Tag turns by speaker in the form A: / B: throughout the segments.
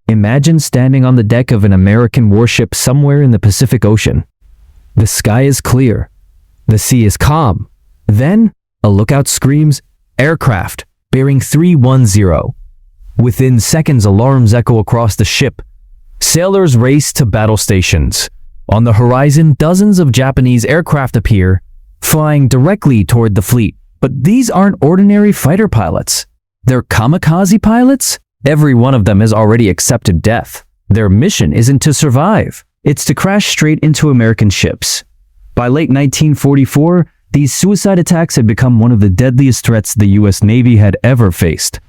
A: Imagine standing on the deck of an American warship somewhere in the Pacific Ocean. The sky is clear. The sea is calm. Then, a lookout screams, "Aircraft, bearing 310." Within seconds, alarms echo across the ship. Sailors race to battle stations. On the horizon, dozens of Japanese aircraft appear, flying directly toward the fleet. But these aren't ordinary fighter pilots. They're kamikaze pilots? Every one of them has already accepted death. Their mission isn't to survive. It's to crash straight into American ships. By late 1944, these suicide attacks had become one of the deadliest threats the US Navy had ever faced.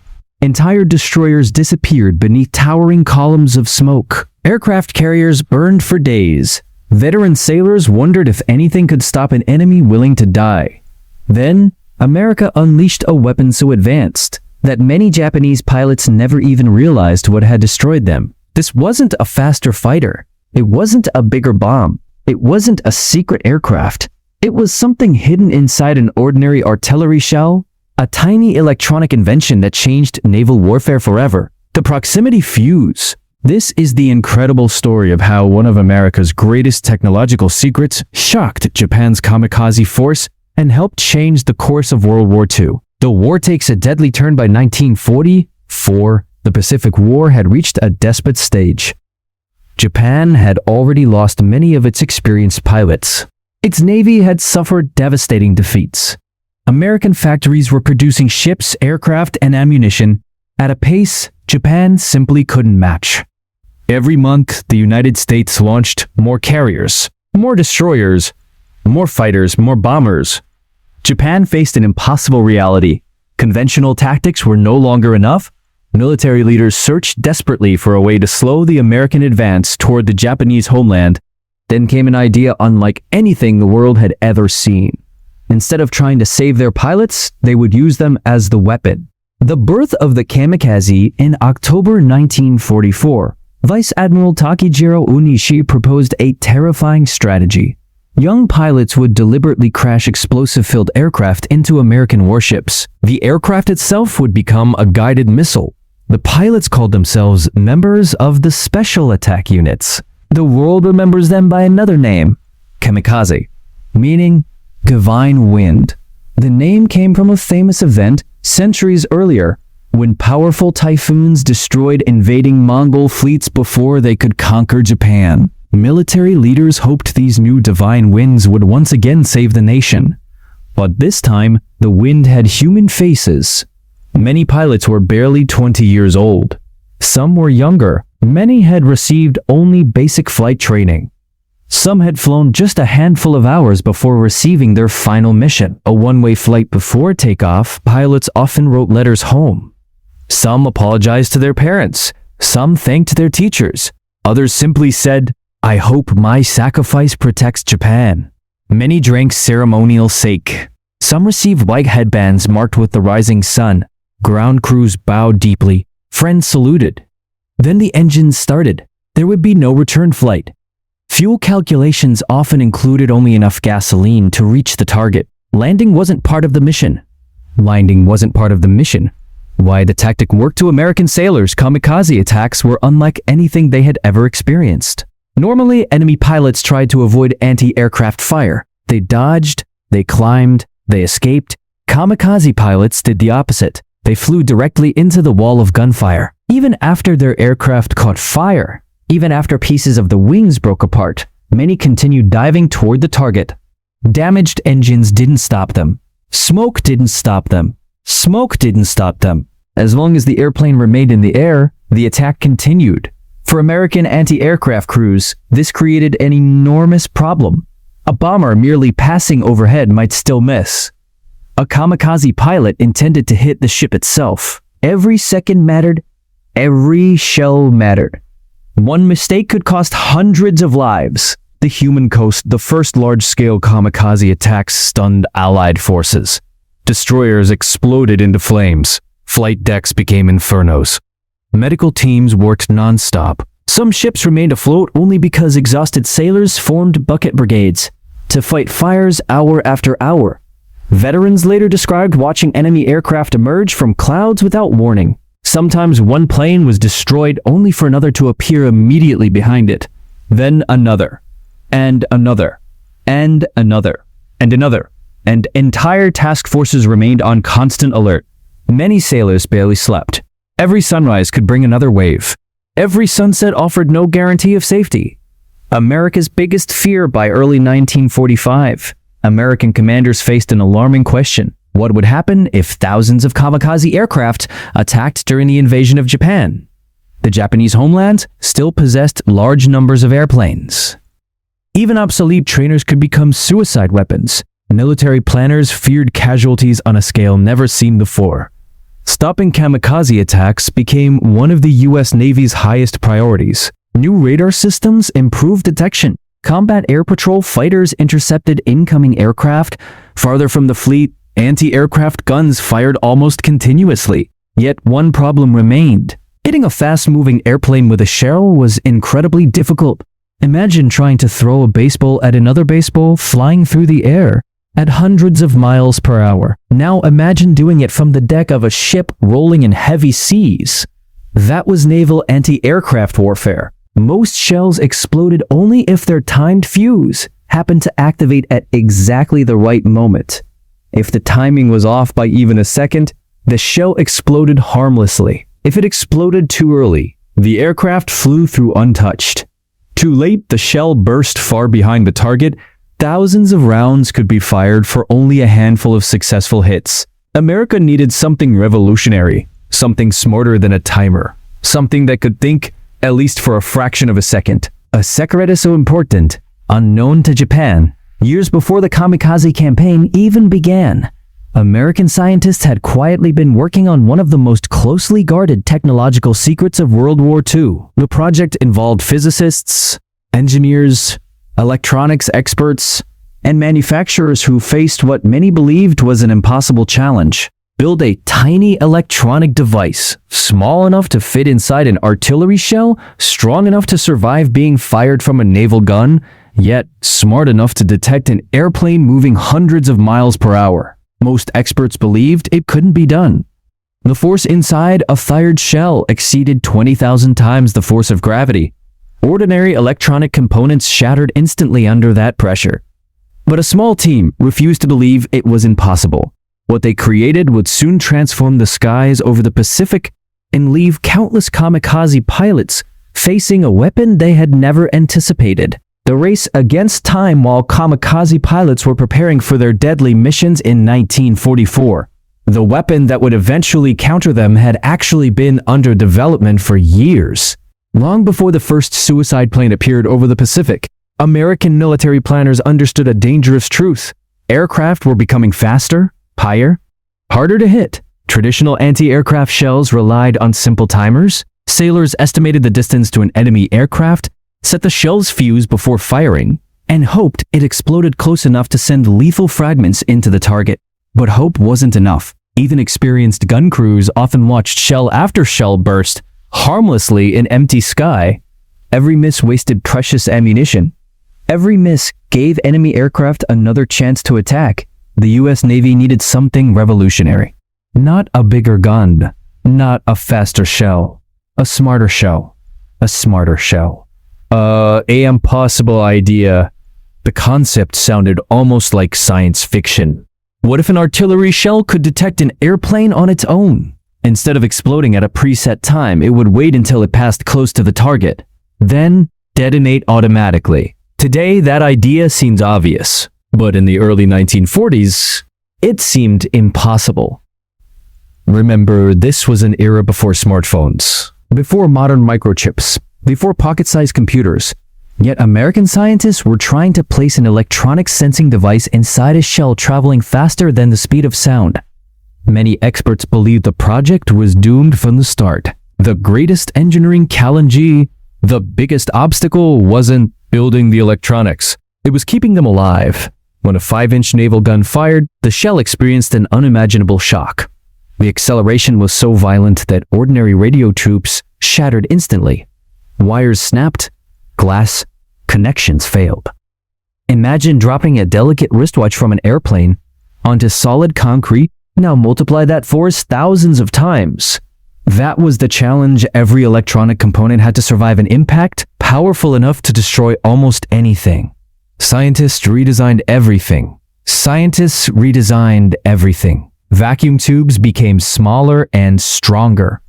A: Entire destroyers disappeared beneath towering columns of smoke. Aircraft carriers burned for days. Veteran sailors wondered if anything could stop an enemy willing to die. Then, America unleashed a weapon so advanced that many Japanese pilots never even realized what had destroyed them. This wasn't a faster fighter. It wasn't a bigger bomb. It wasn't a secret aircraft. It was something hidden inside an ordinary artillery shell, a tiny electronic invention that changed naval warfare forever. The proximity fuse. This is the incredible story of how one of America's greatest technological secrets shocked Japan's kamikaze force and helped change the course of World War II. The war takes a deadly turn by 1944. The Pacific War had reached a desperate stage. Japan had already lost many of its experienced pilots. Its navy had suffered devastating defeats. American factories were producing ships, aircraft, and ammunition at a pace Japan simply couldn't match. Every month, the United States launched more carriers, more destroyers, more fighters, more bombers. Japan faced an impossible reality. Conventional tactics were no longer enough. Military leaders searched desperately for a way to slow the American advance toward the Japanese homeland. Then came an idea unlike anything the world had ever seen. Instead of trying to save their pilots, they would use them as the weapon. The birth of the Kamikaze in October 1944. Vice Admiral Takejiro Onishi proposed a terrifying strategy. Young pilots would deliberately crash explosive-filled aircraft into American warships. The aircraft itself would become a guided missile. The pilots called themselves members of the Special Attack Units. The world remembers them by another name, Kamikaze, meaning divine wind. The name came from a famous event centuries earlier, when powerful typhoons destroyed invading Mongol fleets before they could conquer Japan. Military leaders hoped these new divine winds would once again save the nation. But this time, the wind had human faces. Many pilots were barely 20 years old. Some were younger. Many had received only basic flight training. Some had flown just a handful of hours before receiving their final mission. A one-way flight before takeoff, pilots often wrote letters home. Some apologized to their parents. Some thanked their teachers. Others simply said, "I hope my sacrifice protects Japan." Many drank ceremonial sake. Some received white headbands marked with the rising sun. Ground crews bowed deeply. Friends saluted. Then the engines started. There would be no return flight. Fuel calculations often included only enough gasoline to reach the target. Landing wasn't part of the mission. Landing wasn't part of the mission. Why the tactic worked to American sailors, kamikaze attacks were unlike anything they had ever experienced. Normally, enemy pilots tried to avoid anti-aircraft fire. They dodged, they climbed, they escaped. Kamikaze pilots did the opposite. They flew directly into the wall of gunfire. Even after their aircraft caught fire, even after pieces of the wings broke apart, many continued diving toward the target. Damaged engines didn't stop them. Smoke didn't stop them. Smoke didn't stop them. As long as the airplane remained in the air, the attack continued. For American anti-aircraft crews, this created an enormous problem. A bomber merely passing overhead might still miss. A kamikaze pilot intended to hit the ship itself. Every second mattered. Every shell mattered. One mistake could cost hundreds of lives. The human coast, the first large-scale kamikaze attacks stunned Allied forces. Destroyers exploded into flames. Flight decks became infernos. Medical teams worked non-stop. Some ships remained afloat only because exhausted sailors formed bucket brigades to fight fires hour after hour. Veterans later described watching enemy aircraft emerge from clouds without warning. Sometimes one plane was destroyed only for another to appear immediately behind it. Then another, and another, and another, and another, and entire task forces remained on constant alert. Many sailors barely slept. Every sunrise could bring another wave. Every sunset offered no guarantee of safety. America's biggest fear by early 1945, American commanders faced an alarming question. What would happen if thousands of kamikaze aircraft attacked during the invasion of Japan? The Japanese homeland still possessed large numbers of airplanes. Even obsolete trainers could become suicide weapons. Military planners feared casualties on a scale never seen before. Stopping kamikaze attacks became one of the U.S. Navy's highest priorities. New radar systems improved detection. Combat air patrol fighters intercepted incoming aircraft. Farther from the fleet, anti-aircraft guns fired almost continuously. Yet one problem remained. Hitting a fast-moving airplane with a shell was incredibly difficult. Imagine trying to throw a baseball at another baseball flying through the air at hundreds of miles per hour. Now imagine doing it from the deck of a ship rolling in heavy seas. That was naval anti-aircraft warfare. Most shells exploded only if their timed fuse happened to activate at exactly the right moment. If the timing was off by even a second, the shell exploded harmlessly. If it exploded too early, the aircraft flew through untouched. Too late, the shell burst far behind the target. Thousands of rounds could be fired for only a handful of successful hits. America needed something revolutionary, something smarter than a timer, something that could think, at least for a fraction of a second. A secret so important, unknown to Japan, years before the Kamikaze campaign even began. American scientists had quietly been working on one of the most closely guarded technological secrets of World War II. The project involved physicists, engineers, electronics experts, and manufacturers who faced what many believed was an impossible challenge. Build a tiny electronic device, small enough to fit inside an artillery shell, strong enough to survive being fired from a naval gun, yet smart enough to detect an airplane moving hundreds of miles per hour. Most experts believed it couldn't be done. The force inside a fired shell exceeded 20,000 times the force of gravity. Ordinary electronic components shattered instantly under that pressure. But a small team refused to believe it was impossible. What they created would soon transform the skies over the Pacific and leave countless kamikaze pilots facing a weapon they had never anticipated. The race against time while kamikaze pilots were preparing for their deadly missions in 1944. The weapon that would eventually counter them had actually been under development for years. Long before the first suicide plane appeared over the Pacific, American military planners understood a dangerous truth. Aircraft were becoming faster, higher, harder to hit. Traditional anti-aircraft shells relied on simple timers. Sailors estimated the distance to an enemy aircraft, set the shell's fuse before firing, and hoped it exploded close enough to send lethal fragments into the target. But hope wasn't enough. Even experienced gun crews often watched shell after shell burst harmlessly in empty sky. Every miss wasted precious ammunition. Every miss gave enemy aircraft another chance to attack. The U.S. Navy needed something revolutionary. Not a bigger gun, not a faster shell, a smarter shell, a smarter shell. A impossible idea. The concept sounded almost like science fiction. What if an artillery shell could detect an airplane on its own? Instead of exploding at a preset time, it would wait until it passed close to the target, then detonate automatically. Today, that idea seems obvious, but in the early 1940s, it seemed impossible. Remember, this was an era before smartphones, before modern microchips, before pocket-sized computers. Yet American scientists were trying to place an electronic sensing device inside a shell traveling faster than the speed of sound. Many experts believed the project was doomed from the start. The greatest engineering challenge, the biggest obstacle, wasn't building the electronics. It was keeping them alive. When a 5-inch naval gun fired, the shell experienced an unimaginable shock. The acceleration was so violent that ordinary radio tubes shattered instantly. Wires snapped, glass connections failed. Imagine dropping a delicate wristwatch from an airplane onto solid concrete. Now multiply that force thousands of times. That was the challenge. Every electronic component had to survive an impact powerful enough to destroy almost anything. Scientists redesigned everything. Vacuum tubes became smaller and stronger.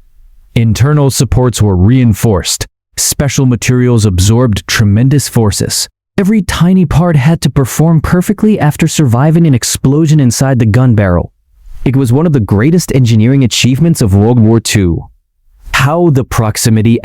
A: Internal supports were reinforced. Special materials absorbed tremendous forces. Every tiny part had to perform perfectly after surviving an explosion inside the gun barrel. It was one of the greatest engineering achievements of World War II. How the proximity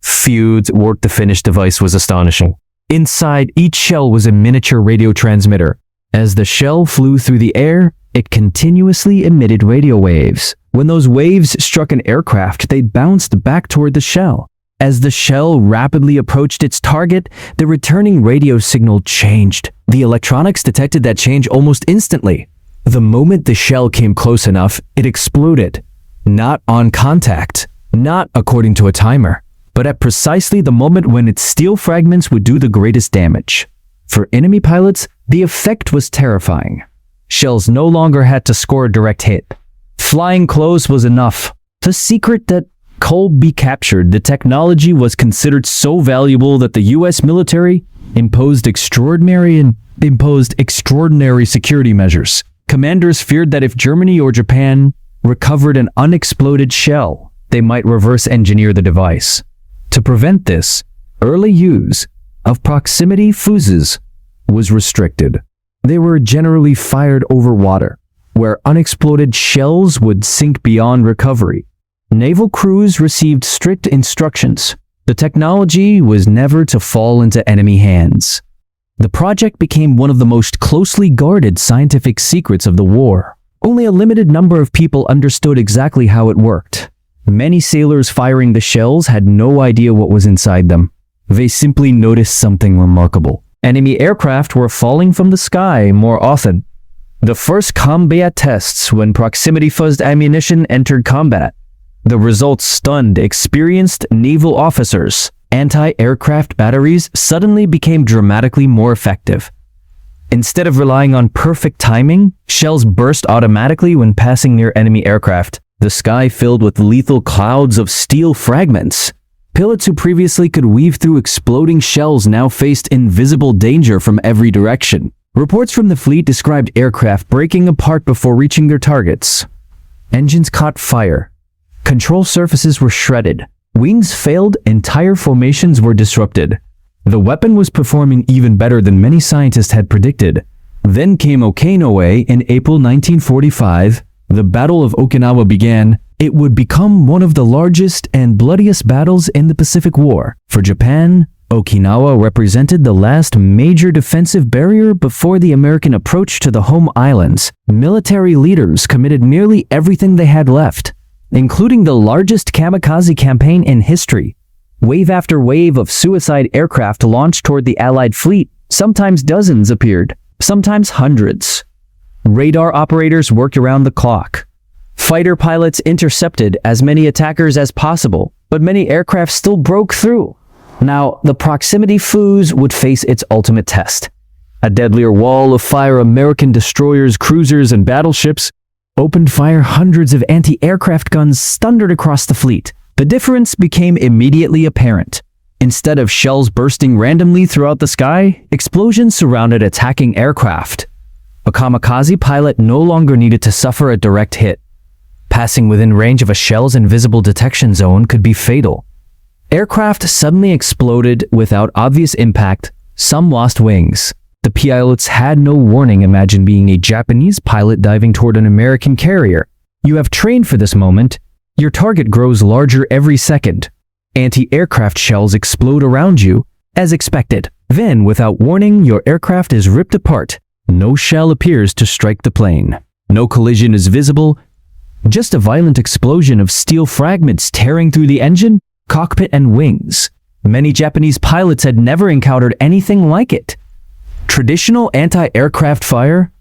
A: fuze worked the finished device was astonishing. Inside each shell was a miniature radio transmitter. As the shell flew through the air, it continuously emitted radio waves. When those waves struck an aircraft, they bounced back toward the shell. As the shell rapidly approached its target, the returning radio signal changed. The electronics detected that change almost instantly. The moment the shell came close enough, it exploded. Not on contact, not according to a timer, but at precisely the moment when its steel fragments would do the greatest damage. For enemy pilots, the effect was terrifying. Shells no longer had to score a direct hit. Flying close was enough. The secret that could be captured, the technology was considered so valuable that the US military imposed extraordinary security measures. Commanders feared that if Germany or Japan recovered an unexploded shell, they might reverse engineer the device. To prevent this, early use of proximity fuses was restricted. They were generally fired over water, where unexploded shells would sink beyond recovery. Naval crews received strict instructions. The technology was never to fall into enemy hands. The project became one of the most closely guarded scientific secrets of the war. Only a limited number of people understood exactly how it worked. Many sailors firing the shells had no idea what was inside them. They simply noticed something remarkable. Enemy aircraft were falling from the sky more often. The first combat tests when proximity-fuzzed ammunition entered combat. The results stunned experienced naval officers. Anti-aircraft batteries suddenly became dramatically more effective. Instead of relying on perfect timing, shells burst automatically when passing near enemy aircraft. The sky filled with lethal clouds of steel fragments. Pilots who previously could weave through exploding shells now faced invisible danger from every direction. Reports from the fleet described aircraft breaking apart before reaching their targets. Engines caught fire. Control surfaces were shredded. Wings failed, entire formations were disrupted. The weapon was performing even better than many scientists had predicted. Then came Okinawa in April 1945. The Battle of Okinawa began. It would become one of the largest and bloodiest battles in the Pacific War. For Japan, Okinawa represented the last major defensive barrier before the American approach to the home islands. Military leaders committed nearly everything they had left, including the largest kamikaze campaign in history. Wave after wave of suicide aircraft launched toward the Allied fleet. Sometimes dozens appeared, sometimes hundreds. Radar operators worked around the clock. Fighter pilots intercepted as many attackers as possible, but many aircraft still broke through. Now, the proximity fuze would face its ultimate test. A deadlier wall of fire. American destroyers, cruisers, and battleships opened fire. Hundreds of anti-aircraft guns thundered across the fleet. The difference became immediately apparent. Instead of shells bursting randomly throughout the sky, explosions surrounded attacking aircraft. A kamikaze pilot no longer needed to suffer a direct hit. Passing within range of a shell's invisible detection zone could be fatal. Aircraft suddenly exploded without obvious impact. Some lost wings. The pilots had no warning. Imagine being a Japanese pilot diving toward an American carrier. You have trained for this moment. Your target grows larger every second. Anti-aircraft shells explode around you, as expected. Then, without warning, your aircraft is ripped apart. No shell appears to strike the plane. No collision is visible. Just a violent explosion of steel fragments tearing through the engine, cockpit, and wings. Many Japanese pilots had never encountered anything like it. Traditional anti-aircraft fire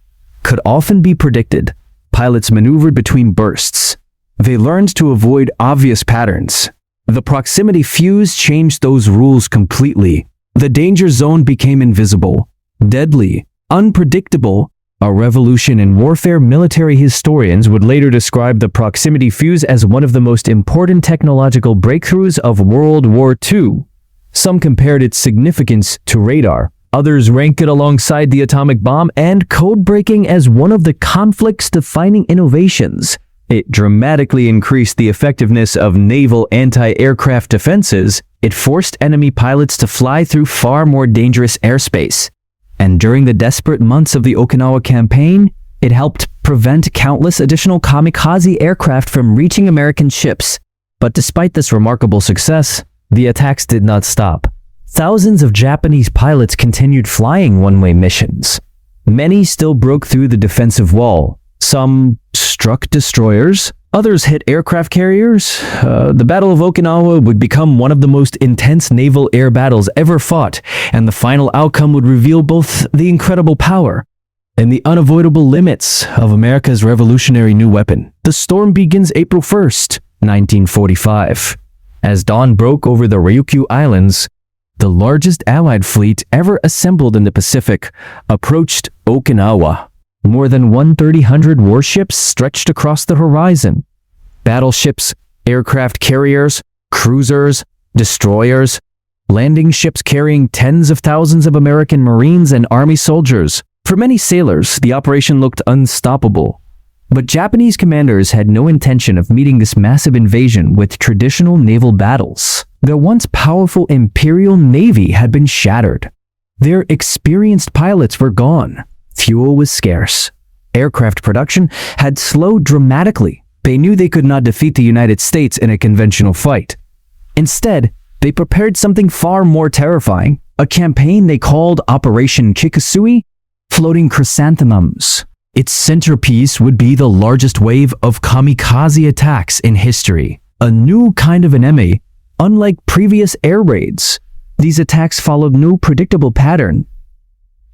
A: could often be predicted. Pilots maneuvered between bursts. They learned to avoid obvious patterns. The proximity fuze changed those rules completely. The danger zone became invisible, deadly, unpredictable, A revolution in warfare. Military historians would later describe the proximity fuse as one of the most important technological breakthroughs of World War II. Some compared its significance to radar. Others rank it alongside the atomic bomb and code breaking as one of the conflict's defining innovations. It dramatically increased the effectiveness of naval anti-aircraft defenses. It forced enemy pilots to fly through far more dangerous airspace. And during the desperate months of the Okinawa campaign, it helped prevent countless additional kamikaze aircraft from reaching American ships. But despite this remarkable success, the attacks did not stop. Thousands of Japanese pilots continued flying one-way missions. Many still broke through the defensive wall. Some struck destroyers, others hit aircraft carriers. The Battle of Okinawa would become one of the most intense naval air battles ever fought, and the final outcome would reveal both the incredible power and the unavoidable limits of America's revolutionary new weapon. The storm begins April 1st, 1945. As dawn broke over the Ryukyu Islands, the largest Allied fleet ever assembled in the Pacific approached Okinawa. More than 1,300 warships stretched across the horizon. Battleships, aircraft carriers, cruisers, destroyers, landing ships carrying tens of thousands of American Marines and Army soldiers. For many sailors, the operation looked unstoppable. But Japanese commanders had no intention of meeting this massive invasion with traditional naval battles. Their once powerful Imperial Navy had been shattered. Their experienced pilots were gone. Fuel was scarce. Aircraft production had slowed dramatically. They knew they could not defeat the United States in a conventional fight. Instead, they prepared something far more terrifying, a campaign they called Operation Kikasui, floating chrysanthemums. Its centerpiece would be the largest wave of kamikaze attacks in history, a new kind of enemy. Unlike previous air raids, these attacks followed no predictable pattern.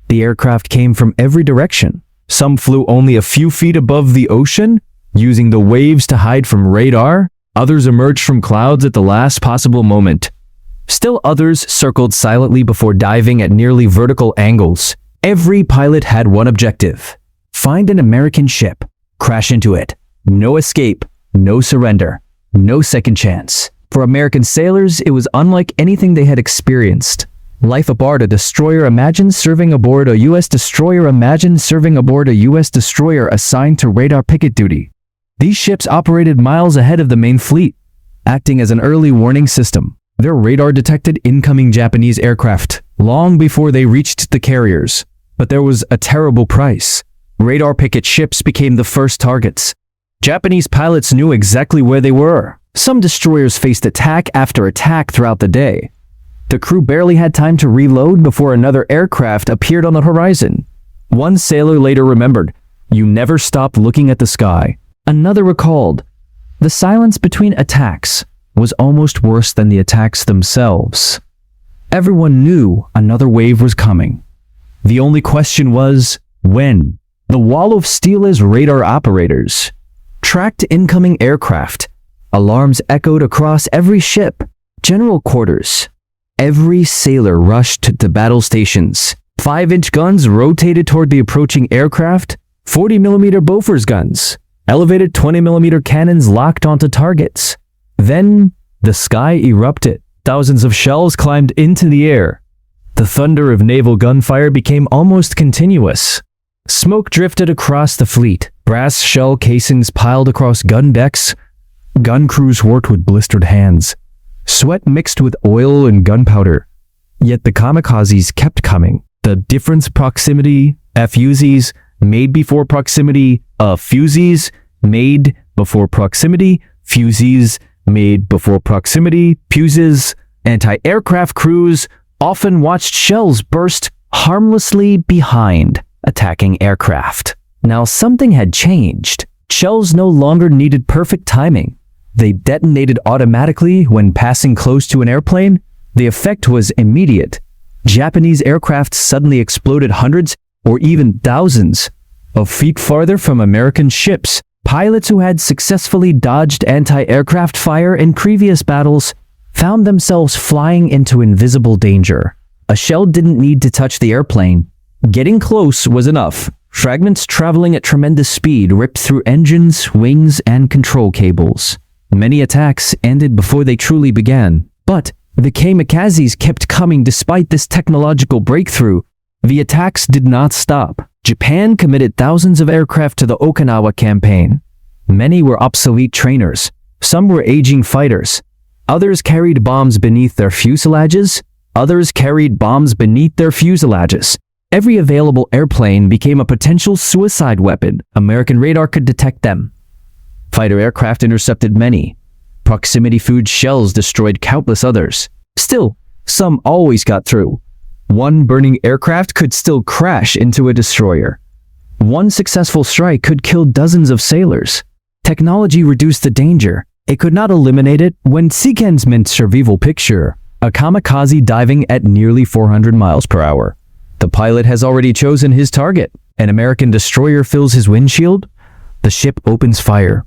A: The aircraft came from every direction. Some flew only a few feet above the ocean, using the waves to hide from radar. Others emerged from clouds at the last possible moment. Still others circled silently before diving at nearly vertical angles. Every pilot had one objective: find an American ship, crash into it. No escape, no surrender, no second chance. For American sailors, it was unlike anything they had experienced. Life aboard a destroyer. Imagine serving aboard a U.S. destroyer. Imagine serving aboard a U.S. destroyer assigned to radar picket duty. These ships operated miles ahead of the main fleet, acting as an early warning system. Their radar detected incoming Japanese aircraft long before they reached the carriers. But there was a terrible price. Radar picket ships became the first targets. Japanese pilots knew exactly where they were. Some destroyers faced attack after attack throughout the day. The crew barely had time to reload before another aircraft appeared on the horizon. One sailor later remembered, "You never stopped looking at the sky." Another recalled, "The silence between attacks was almost worse than the attacks themselves." Everyone knew another wave was coming. The only question was, when? The wall of steel as radar operators tracked incoming aircraft. Alarms echoed across every ship. General quarters. Every sailor rushed to battle stations. 5-inch guns rotated toward the approaching aircraft. 40mm Bofors guns. Elevated 20mm cannons locked onto targets. Then, the sky erupted. Thousands of shells climbed into the air. The thunder of naval gunfire became almost continuous. Smoke drifted across the fleet. Brass shell casings piled across gun decks. Gun crews worked with blistered hands. Sweat mixed with oil and gunpowder. Yet the kamikazes kept coming. The difference: proximity, fuses, made before proximity, fuses, made before proximity, fuses, made before proximity, fuses. Anti-aircraft crews often watched shells burst harmlessly behind attacking aircraft. Now something had changed. Shells no longer needed perfect timing. They detonated automatically when passing close to an airplane. The effect was immediate. Japanese aircraft suddenly exploded hundreds or even thousands of feet farther from American ships. Pilots who had successfully dodged anti-aircraft fire in previous battles found themselves flying into invisible danger. A shell didn't need to touch the airplane. Getting close was enough Fragments traveling at tremendous speed ripped through engines, wings, and control cables. Many attacks ended before they truly began, but the Kamikazes kept coming despite this technological breakthrough. The attacks did not stop. Japan committed thousands of aircraft to the Okinawa campaign. Many were obsolete trainers. Some were aging fighters. Others carried bombs beneath their fuselages. Every available airplane became a potential suicide weapon. American radar could detect them. Fighter aircraft intercepted many. Proximity fuze shells destroyed countless others. Still, some always got through. One burning aircraft could still crash into a destroyer. One successful strike could kill dozens of sailors. Technology reduced the danger. It could not eliminate it. When Seekens meant survival picture, a kamikaze diving at nearly 400 miles per hour. The pilot has already chosen his target. An American destroyer fills his windshield. The ship opens fire.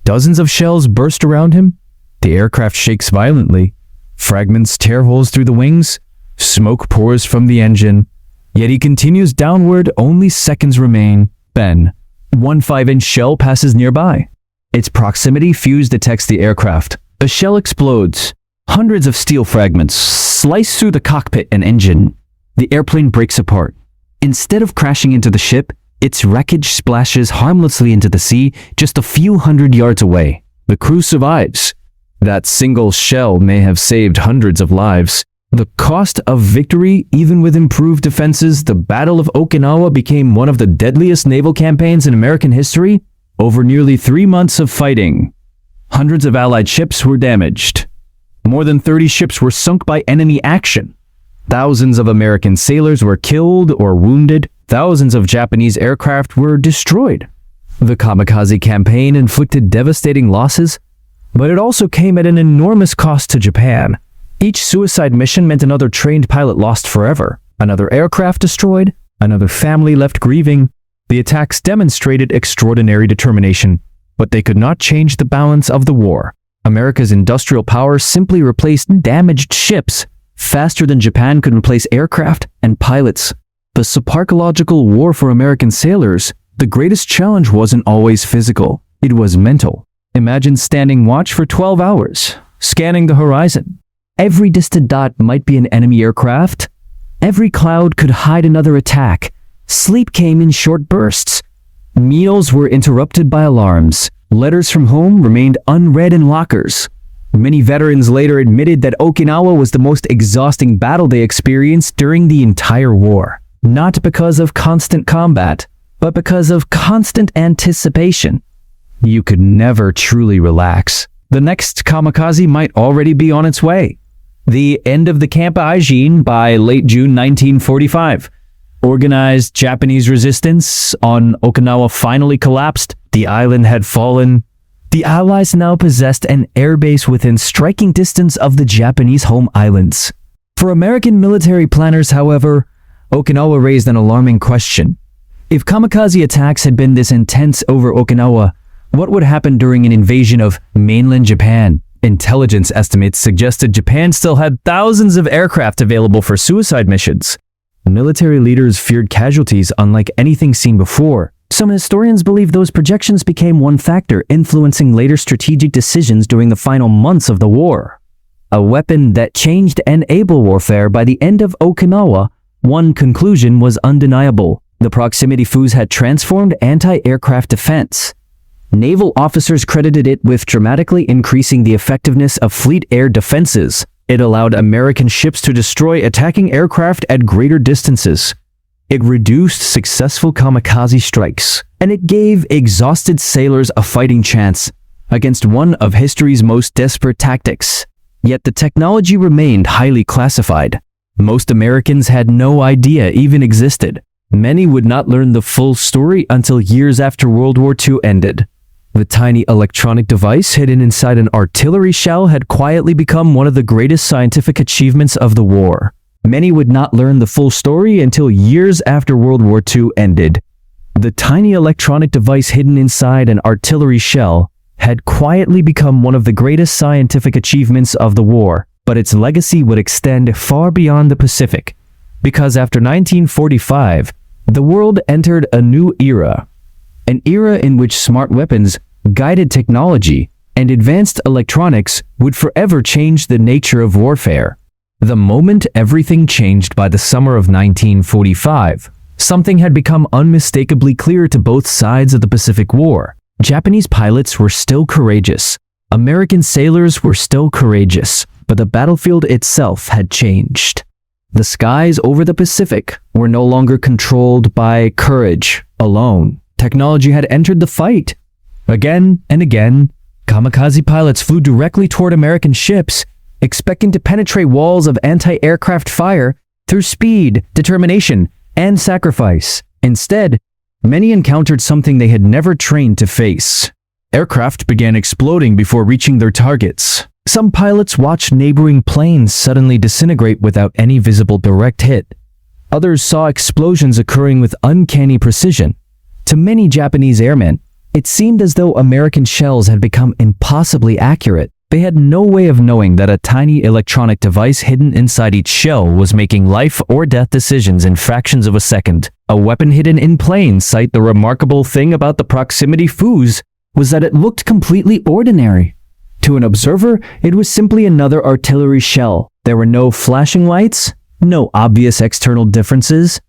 A: Dozens of shells burst around him. The aircraft shakes violently. Fragments tear holes through the wings. Smoke pours from the engine. Yet he continues downward. Only seconds remain. Then, one 5-inch shell passes nearby. Its proximity fuse detects the aircraft. The shell explodes. Hundreds of steel fragments slice through the cockpit and engine. The airplane breaks apart. Instead of crashing into the ship, its wreckage splashes harmlessly into the sea just a few hundred yards away. The crew survives. That single shell may have saved hundreds of lives. The cost of victory, even with improved defenses, the Battle of Okinawa became one of the deadliest naval campaigns in American history. Over nearly 3 months of fighting, hundreds of Allied ships were damaged. More than 30 ships were sunk by enemy action. Thousands of American sailors were killed or wounded. Thousands of Japanese aircraft were destroyed. The Kamikaze campaign inflicted devastating losses, but it also came at an enormous cost to Japan. Each suicide mission meant another trained pilot lost forever, another aircraft destroyed, another family left grieving. The attacks demonstrated extraordinary determination, but they could not change the balance of the war. America's industrial power simply replaced damaged ships faster than Japan could replace aircraft and pilots. The psychological war for American sailors, the greatest challenge wasn't always physical, it was mental. Imagine standing watch for 12 hours, scanning the horizon. Every distant dot might be an enemy aircraft. Every cloud could hide another attack. Sleep came in short bursts. Meals were interrupted by alarms. Letters from home remained unread in lockers. Many veterans later admitted that Okinawa was the most exhausting battle they experienced during the entire war. Not because of constant combat, but because of constant anticipation. You could never truly relax. The next kamikaze might already be on its way. The end of the Camp Aijin by late June 1945. Organized Japanese resistance on Okinawa finally collapsed. The island had fallen. The Allies now possessed an airbase within striking distance of the Japanese home islands. For American military planners, however, Okinawa raised an alarming question. If kamikaze attacks had been this intense over Okinawa, what would happen during an invasion of mainland Japan? Intelligence estimates suggested Japan still had thousands of aircraft available for suicide missions. Military leaders feared casualties unlike anything seen before. Some historians believe those projections became one factor influencing later strategic decisions during the final months of the war. A weapon that changed naval warfare by the end of Okinawa, one conclusion was undeniable. The proximity fuze had transformed anti-aircraft defense. Naval officers credited it with dramatically increasing the effectiveness of fleet air defenses. It allowed American ships to destroy attacking aircraft at greater distances. It reduced successful kamikaze strikes, and it gave exhausted sailors a fighting chance against one of history's most desperate tactics. Yet the technology remained highly classified. Most Americans had no idea even existed. Many would not learn the full story until years after World War II ended. The tiny electronic device hidden inside an artillery shell had quietly become one of the greatest scientific achievements of the war. Many would not learn the full story until years after World War II ended. The tiny electronic device hidden inside an artillery shell had quietly become one of the greatest scientific achievements of the war, but its legacy would extend far beyond the Pacific. Because after 1945, The world entered a new era, an era in which smart weapons, guided technology, and advanced electronics would forever change the nature of warfare. The moment everything changed by the summer of 1945, something had become unmistakably clear to both sides of the Pacific War. Japanese pilots were still courageous. American sailors were still courageous, but the battlefield itself had changed. The skies over the Pacific were no longer controlled by courage alone. Technology had entered the fight. Again and again, kamikaze pilots flew directly toward American ships, expecting to penetrate walls of anti-aircraft fire through speed, determination, and sacrifice. Instead, many encountered something they had never trained to face. Aircraft began exploding before reaching their targets. Some pilots watched neighboring planes suddenly disintegrate without any visible direct hit. Others saw explosions occurring with uncanny precision. To many Japanese airmen, it seemed as though American shells had become impossibly accurate. They had no way of knowing that a tiny electronic device hidden inside each shell was making life or death decisions in fractions of a second. A weapon hidden in plain sight. The remarkable thing about the proximity fuze was that it looked completely ordinary. To an observer, it was simply another artillery shell. There were no flashing lights, no obvious external differences,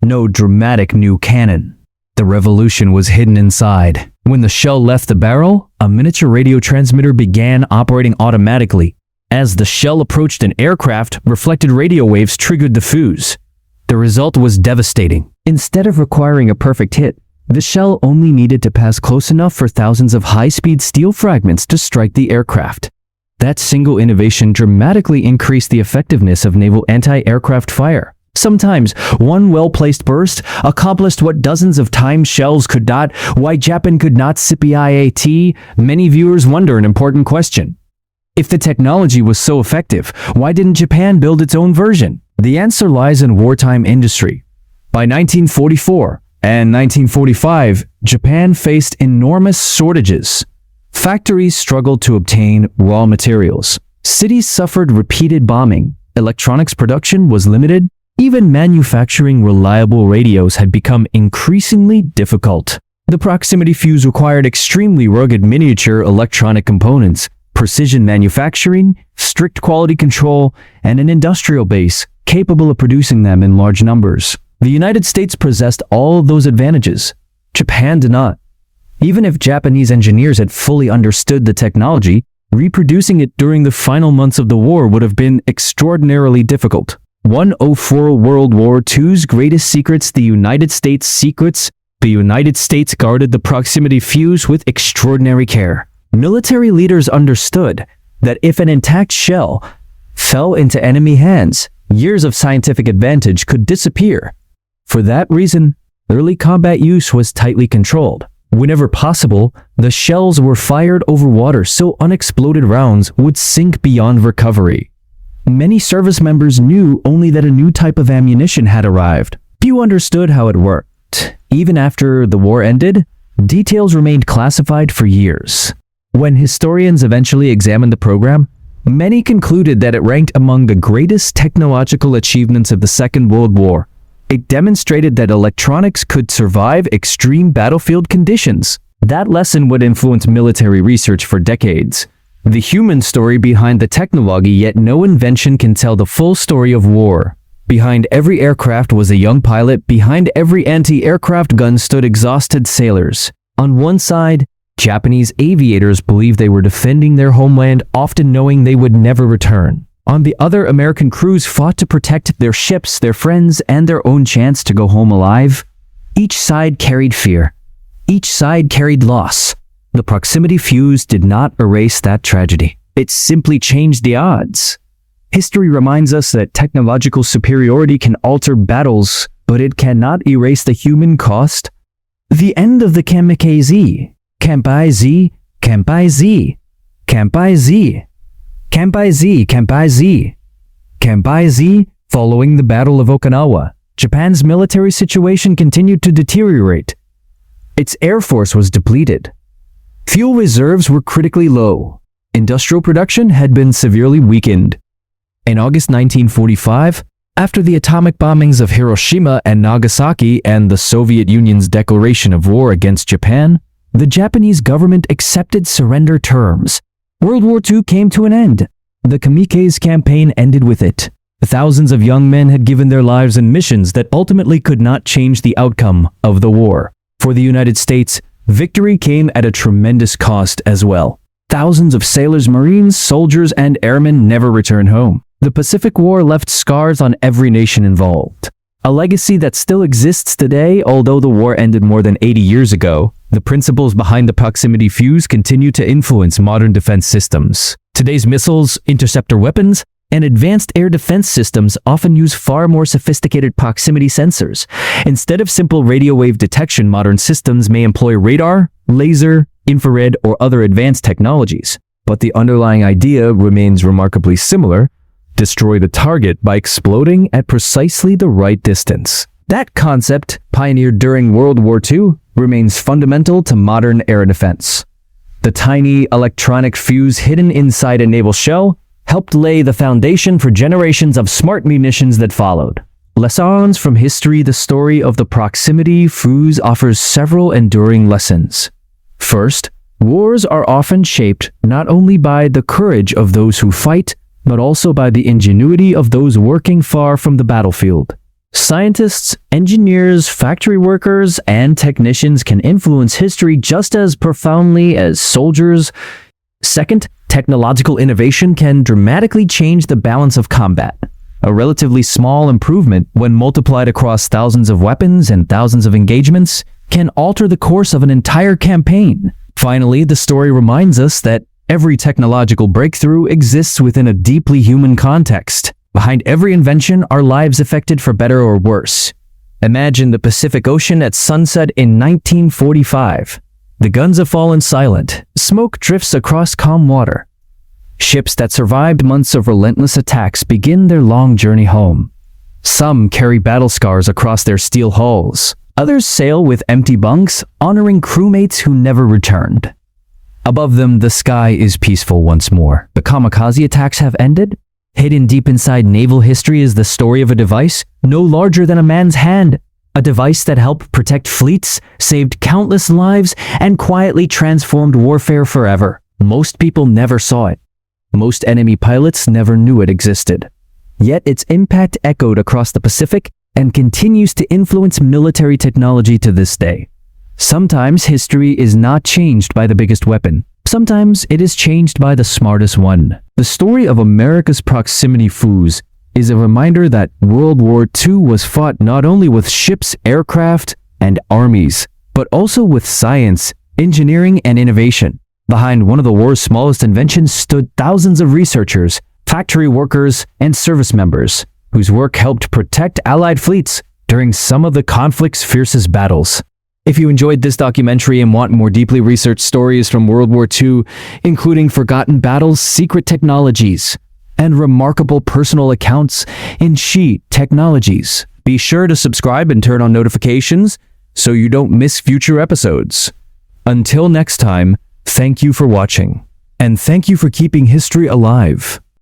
A: no dramatic new cannon. The revolution was hidden inside. When the shell left the barrel, a miniature radio transmitter began operating automatically. As the shell approached an aircraft, reflected radio waves triggered the fuse. The result was devastating. Instead of requiring a perfect hit, the shell only needed to pass close enough for thousands of high-speed steel fragments to strike the aircraft. That single innovation dramatically increased the effectiveness of naval anti-aircraft fire. Sometimes, one well-placed burst accomplished what dozens of times shells could not. Why Japan could not CPIAT? Many viewers wonder an important question. If the technology was so effective, why didn't Japan build its own version? The answer lies in wartime industry. By 1944 and 1945, Japan faced enormous shortages. Factories struggled to obtain raw materials. Cities suffered repeated bombing. Electronics production was limited. Even manufacturing reliable radios had become increasingly difficult. The proximity fuse required extremely rugged miniature electronic components, precision manufacturing, strict quality control, and an industrial base capable of producing them in large numbers. The United States possessed all of those advantages. Japan did not. Even if Japanese engineers had fully understood the technology, reproducing it during the final months of the war would have been extraordinarily difficult. 104 World War II's greatest secrets, the United States secrets. The United States guarded the proximity fuse with extraordinary care. Military leaders understood that if an intact shell fell into enemy hands, years of scientific advantage could disappear. For that reason, early combat use was tightly controlled. Whenever possible, the shells were fired over water so unexploded rounds would sink beyond recovery. Many service members knew only that a new type of ammunition had arrived. Few understood how it worked. Even after the war ended, details remained classified for years. When historians eventually examined the program, many concluded that it ranked among the greatest technological achievements of the Second World War. It demonstrated that electronics could survive extreme battlefield conditions. That lesson would influence military research for decades. The human story behind the technology, yet no invention can tell the full story of war. Behind every aircraft was a young pilot. Behind every anti-aircraft gun stood exhausted sailors. On one side, Japanese aviators believed they were defending their homeland, often knowing they would never return. On the other, American crews fought to protect their ships, their friends, and their own chance to go home alive. Each side carried fear. Each side carried loss. The proximity fuse did not erase that tragedy. It simply changed the odds. History reminds us that technological superiority can alter battles, but it cannot erase the human cost. The end of the Kamikaze. Kamikaze. Kamikaze. Kamikaze. Kamikaze, Kamikaze. Kamikaze. Following the Battle of Okinawa, Japan's military situation continued to deteriorate. Its air force was depleted. Fuel reserves were critically low. Industrial production had been severely weakened. In August 1945, After the atomic bombings of Hiroshima and Nagasaki and the Soviet Union's declaration of war against Japan, the Japanese government accepted surrender terms. World War II came to an end. The Kamikaze campaign ended with it. Thousands of young men had given their lives in missions that ultimately could not change the outcome of the war. For the United States, victory came at a tremendous cost as well. Thousands of sailors, marines, soldiers, and airmen never returned home. The Pacific War left scars on every nation involved. A legacy that still exists today, although the war ended more than 80 years ago. The principles behind the proximity fuse continue to influence modern defense systems. Today's missiles, interceptor weapons, and advanced air defense systems often use far more sophisticated proximity sensors. Instead of simple radio wave detection, modern systems may employ radar, laser, infrared, or other advanced technologies. But the underlying idea remains remarkably similar: destroy the target by exploding at precisely the right distance. That concept, pioneered during World War II, remains fundamental to modern air defense. The tiny electronic fuse hidden inside a naval shell helped lay the foundation for generations of smart munitions that followed. Lessons from history: the story of the proximity fuse offers several enduring lessons. First, wars are often shaped not only by the courage of those who fight, but also by the ingenuity of those working far from the battlefield. Scientists, engineers, factory workers, and technicians can influence history just as profoundly as soldiers. Second, technological innovation can dramatically change the balance of combat. A relatively small improvement, when multiplied across thousands of weapons and thousands of engagements, can alter the course of an entire campaign. Finally, the story reminds us that every technological breakthrough exists within a deeply human context. Behind every invention are lives affected for better or worse. Imagine the Pacific Ocean at sunset in 1945. The guns have fallen silent. Smoke drifts across calm water. Ships that survived months of relentless attacks begin their long journey home. Some carry battle scars across their steel hulls. Others sail with empty bunks, honoring crewmates who never returned. Above them, the sky is peaceful once more. The Kamikaze attacks have ended. Hidden deep inside naval history is the story of a device no larger than a man's hand. A device that helped protect fleets, saved countless lives, and quietly transformed warfare forever. Most people never saw it. Most enemy pilots never knew it existed. Yet its impact echoed across the Pacific and continues to influence military technology to this day. Sometimes history is not changed by the biggest weapon. Sometimes it is changed by the smartest one. The story of America's proximity fuse is a reminder that World War II was fought not only with ships, aircraft, and armies, but also with science, engineering, and innovation. Behind one of the war's smallest inventions stood thousands of researchers, factory workers, and service members, whose work helped protect Allied fleets during some of the conflict's fiercest battles. If you enjoyed this documentary and want more deeply researched stories from World War II, including forgotten battles, secret technologies, and remarkable personal accounts in technologies, be sure to subscribe and turn on notifications so you don't miss future episodes. Until next time, thank you for watching, and thank you for keeping history alive.